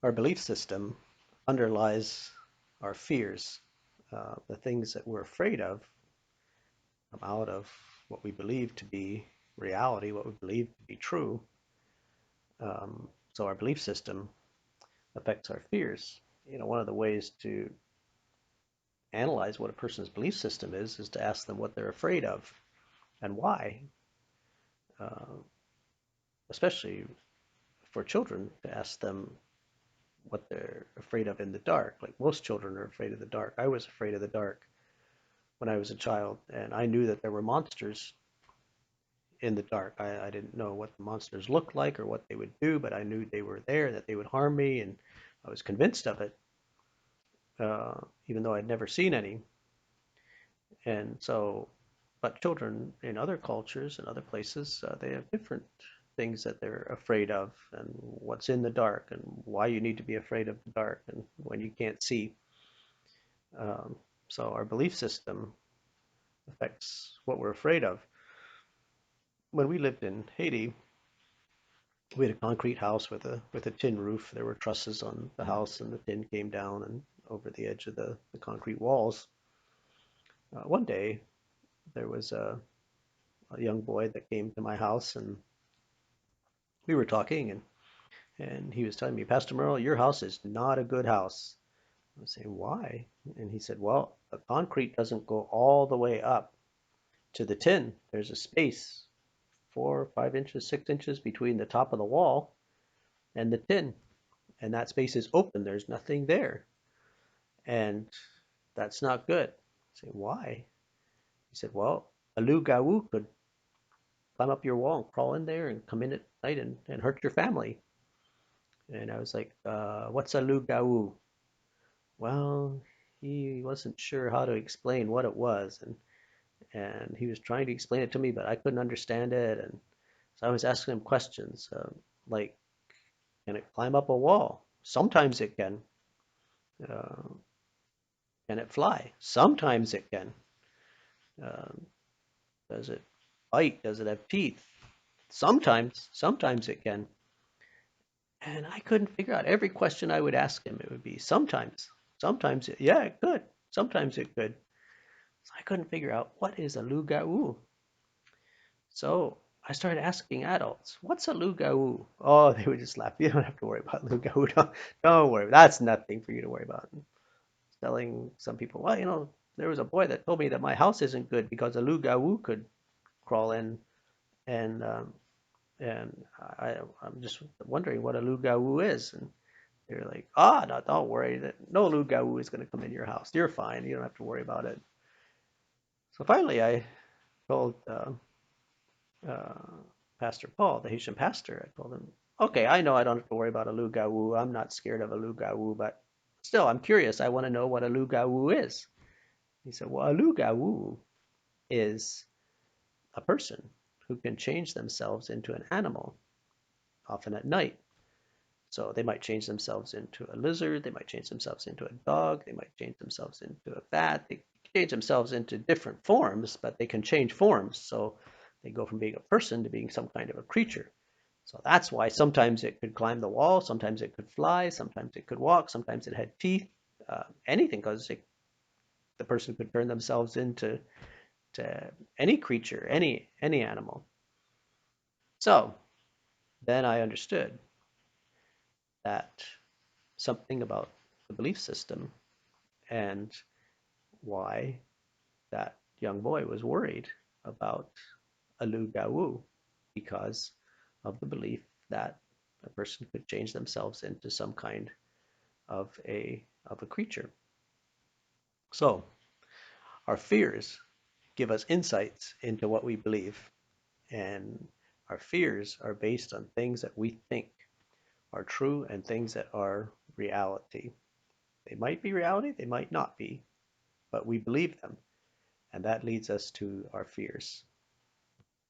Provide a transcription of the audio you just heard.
Our belief system underlies our fears. The things that we're afraid of come out of what we believe to be reality, what we believe to be true. So our belief system affects our fears. One of the ways to analyze what a person's belief system is to ask them what they're afraid of and why. Uh, Especially for children, to ask them what they're afraid of in the dark. Like most children are afraid of the dark. I was afraid of the dark when I was a child, and I knew that there were monsters in the dark. I didn't know what the monsters looked like or what they would do, but I knew they were there, that they would harm me, and I was convinced of it, even though I'd never seen any. And so, but children in other cultures and other places, they have different things that they're afraid of, and what's in the dark, and why you need to be afraid of the dark, and when you can't see. Um, so our belief system affects what we're afraid of. When we lived in Haiti, we had a concrete house with a tin roof. There were trusses on the house, and the tin came down and over the edge of the concrete walls. One day, there was a young boy that came to my house, and we were talking, and he was telling me, Pastor Merle, your house is not a good house. I was saying, why? And he said, well, the concrete doesn't go all the way up to the tin. There's a space, 4 or 5 inches, 6 inches between the top of the wall and the tin. And that space is open. There's nothing there. And that's not good. I said, why? He said, well, a Loup Garou could climb up your wall and crawl in there and come in at night and hurt your family. And I was like, what's a Loup Garou? Well, he wasn't sure how to explain what it was, and he was trying to explain it to me, but I couldn't understand it, and so I was asking him questions, like, can it climb up a wall? Sometimes it can. Uh, can it fly? Sometimes it can. Um, does it bite? Does it have teeth? Sometimes it can. And I couldn't figure out every question I would ask him. It would be sometimes yeah, it could. Sometimes it could. So I couldn't figure out what is a loup-garou. So I started asking adults, what's a loup-garou? Oh, they would just laugh. You don't have to worry about loup-garou. Don't worry. That's nothing for you to worry about. Telling some people, well, there was a boy that told me that my house isn't good because a loup-garou could crawl in, and and I'm just wondering what a loup-garou is. And they're like, no, don't worry. No loup-garou is going to come in your house. You're fine. You don't have to worry about it. So finally, I told uh, Pastor Paul, the Haitian pastor, I told him, okay, I know I don't have to worry about a loup-garou. I'm not scared of a loup-garou, but still, I'm curious. I want to know what a loup-garou is. He said, well, a loup-garou is a person who can change themselves into an animal, often at night. So they might change themselves into a lizard, they might change themselves into a dog, they might change themselves into a bat, they change themselves into different forms, but they can change forms. So they go from being a person to being some kind of a creature. So that's why sometimes it could climb the wall, sometimes it could fly, sometimes it could walk, sometimes it had teeth, anything, because the person could turn themselves into any creature, any animal. So then I understood that something about the belief system and why that young boy was worried about a loup-garou, because of the belief that a person could change themselves into some kind of a creature. So our fears give us insights into what we believe, and our fears are based on things that we think are true and things that are reality. They might be reality, they might not be, but we believe them, and that leads us to our fears.